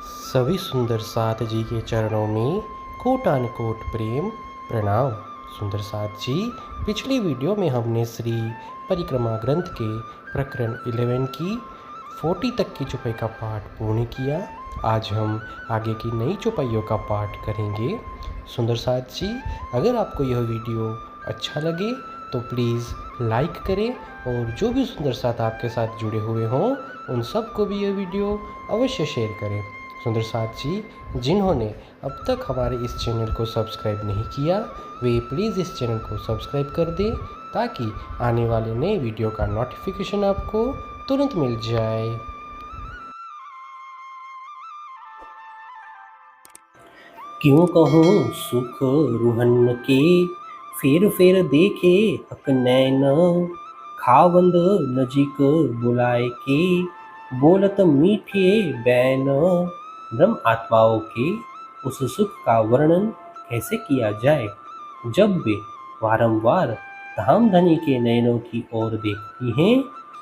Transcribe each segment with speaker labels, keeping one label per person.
Speaker 1: सभी सुंदर साथ जी के चरणों में कोटानुकोट प्रेम प्रणाम। सुंदर साथ जी, पिछली वीडियो में हमने श्री परिक्रमा ग्रंथ के प्रकरण 11 की 40 तक की चौपाई का पाठ पूर्ण किया। आज हम आगे की नई चौपाइयों का पाठ करेंगे। सुंदर साथ जी, अगर आपको यह वीडियो अच्छा लगे तो प्लीज़ लाइक करें और जो भी सुंदर साथ आपके साथ जुड़े हुए हों उन सबको भी यह वीडियो अवश्य शेयर करें। सुंदर साथ जी, जिन्होंने अब तक हमारे इस चैनल को सब्सक्राइब नहीं किया वे प्लीज़ इस चैनल को सब्सक्राइब कर दें ताकि आने वाले नए वीडियो का नोटिफिकेशन आपको तुरंत मिल जाए। क्यों कहूँ सुख रुहन के, फेर फेर देखे हक नैन, खावंद नजीक बुलाए के, बोलत मीठे बैन। ब्रह्म आत्माओं के उस सुख का वर्णन कैसे किया जाए जब वे वारंवार धामधनी के नयनों की ओर देखती हैं।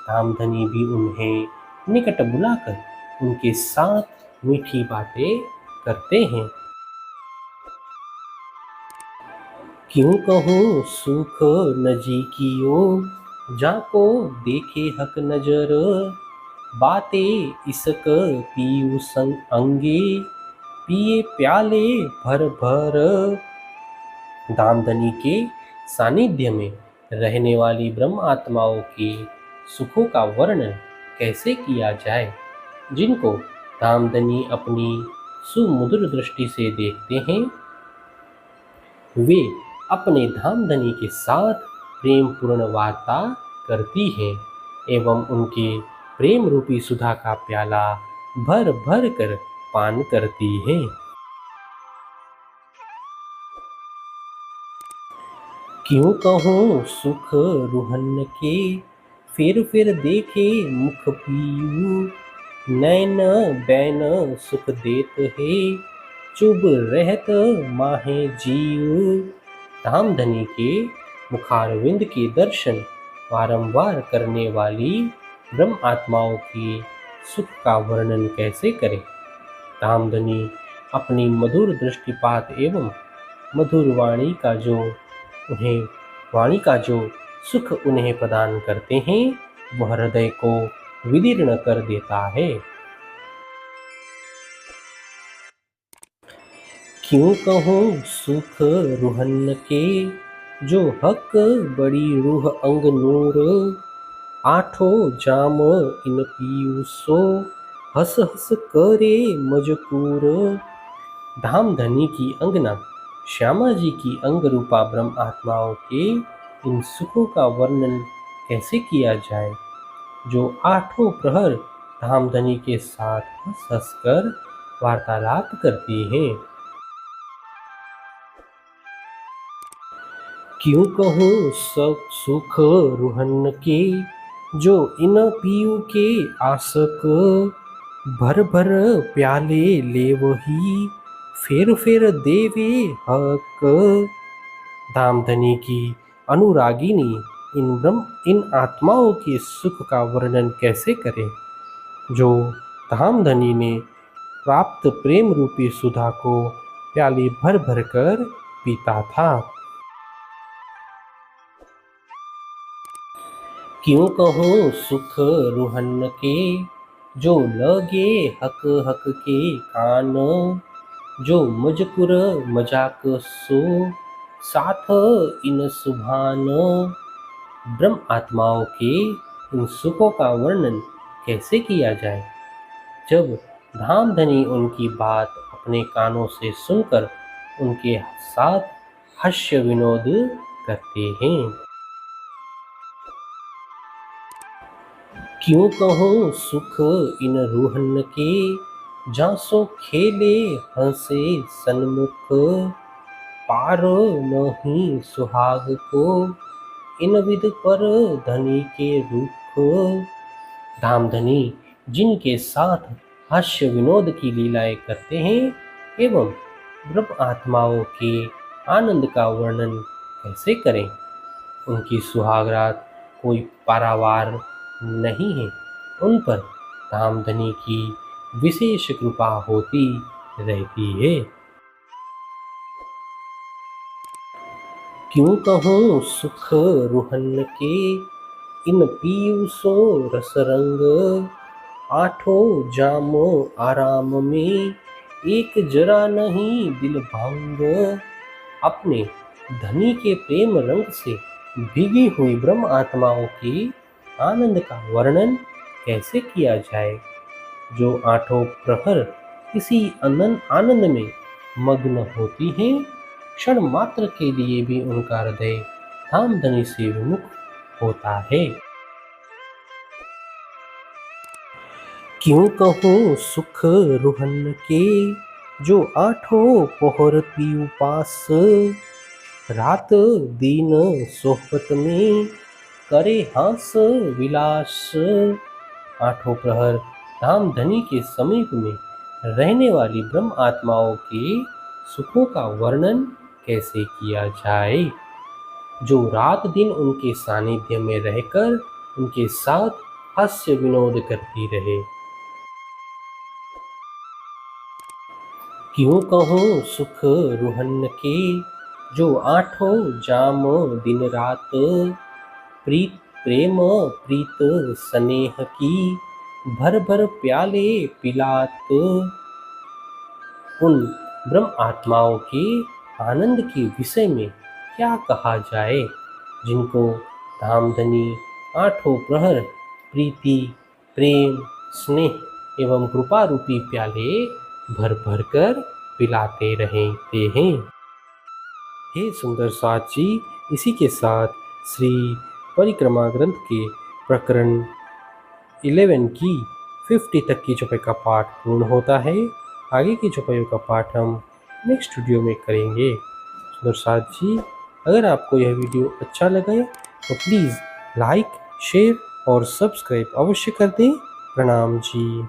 Speaker 1: धामधनी भी उन्हें निकट बुलाकर उनके साथ मीठी बातें करते हैं। क्यों कहूँ सुख नजीकियो, जाको देखे हक नजर, बातें इसक पीयू संग अंगे, पिए प्याले भर भर। दामदनी के सानिध्य में रहने वाली ब्रह्म आत्माओं के सुखों का वर्णन कैसे किया जाए, जिनको दामदनी अपनी सुमधुर दृष्टि से देखते हैं। वे अपने धामधनी के साथ प्रेम पूर्ण वार्ता करती हैं एवं उनके प्रेम रूपी सुधा का प्याला भर भर कर पान करती हैं। क्यों कहूँ सुख रुहन के, फिर देखे मुख पीयू, नैन बैन सुख देत है, चुभ रहत माहे जीव। धामधनी के मुखारविंद के दर्शन बारंबार करने वाली ब्रह्म आत्माओं के सुख का वर्णन कैसे करें। धामधनी अपनी मधुर दृष्टिपात एवं मधुर वाणी का जो सुख उन्हें प्रदान करते हैं वह हृदय को विदीर्ण कर देता है। क्यों कहूँ सुख रुहन के, जो हक बड़ी रूह अंग नूर, आठों जाम इन पीयू सो, हस हस करे मजकूर। धामधनी की अंगना श्यामा जी की अंग रूपा ब्रह्म आत्माओं के इन सुखों का वर्णन कैसे किया जाए, जो आठों प्रहर धामधनी के साथ हंस हंस कर वार्तालाप करती हैं। क्यों कहूँ सब सुख रुहन के, जो इन पीयू के आसक, भर भर प्याले ले वही, फेर फेर देवे हक। धामधनी की अनुरागिनी इन आत्माओं के सुख का वर्णन कैसे करें, जो धामधनी ने प्राप्त प्रेम रूपी सुधा को प्याली भर भर कर पीता था। क्यों कहूँ सुख रुहन के, जो लगे हक हक के कान, जो मजकुर मजाक सो, साथ इन सुभान। ब्रह्म आत्माओं के इन सुखों का वर्णन कैसे किया जाए, जब धामधनी उनकी बात अपने कानों से सुनकर उनके साथ हास्य विनोद करते हैं। क्यों कहूँ सुख इन रूहन के, जासो खेले हंसे सन्मुख, पार नहीं सुहाग को, इन विध पर धनी के रुख। धामधनी जिनके साथ हास्य विनोद की लीलाएं करते हैं एवं ब्रह्म आत्माओं के आनंद का वर्णन कैसे करें। उनकी सुहागरात कोई पारावार नहीं है, उन पर धामधनी की विशेष कृपा होती रहती है। क्यों कहूँ सुख रुहन के इन पीयूषों रस रंग, आठों जाम आराम में एक जरा नहीं दिल भांग। अपने धनी के प्रेम रंग से भीगी हुई ब्रह्म आत्माओं की आनंद का वर्णन कैसे किया जाए, जो आठों प्रहर किसी आनंद में मग्न होती हैं। क्षण मात्र के लिए भी उनका हृदय धामधनी से विमुख होता है। क्यों कहूँ सुख रुहन के जो आठों पहर पी उपास, रात दिन सोहबत में करे हास विलास। आठों प्रहर धामधनी के समीप में रहने वाली ब्रह्म आत्माओं के सुखों का वर्णन कैसे किया जाए, जो रात दिन उनके सानिध्य में रहकर उनके साथ हास्य विनोद करती रहे। क्यों कहूँ सुख रुहन के जो आठों जाम दिन रात, प्रीत प्रेम प्रीत स्नेह की भर भर प्याले पिलात। उन ब्रह्म आत्माओं के आनंद के विषय में क्या कहा जाए, जिनको धामधनी आठों प्रहर प्रीति प्रेम स्नेह एवं कृपा रूपी प्याले भर भर कर पिलाते रहते हैं। हे सुंदर साथ जी, इसी के साथ श्री परिक्रमा ग्रंथ के प्रकरण 11 की 50 तक की चौपाई का पाठ पूर्ण होता है। आगे की चौपाइयों का पाठ हम नेक्स्ट वीडियो में करेंगे। सुंदर साथ जी, अगर आपको यह वीडियो अच्छा लगे तो प्लीज़ लाइक शेयर और सब्सक्राइब अवश्य कर दें। प्रणाम जी।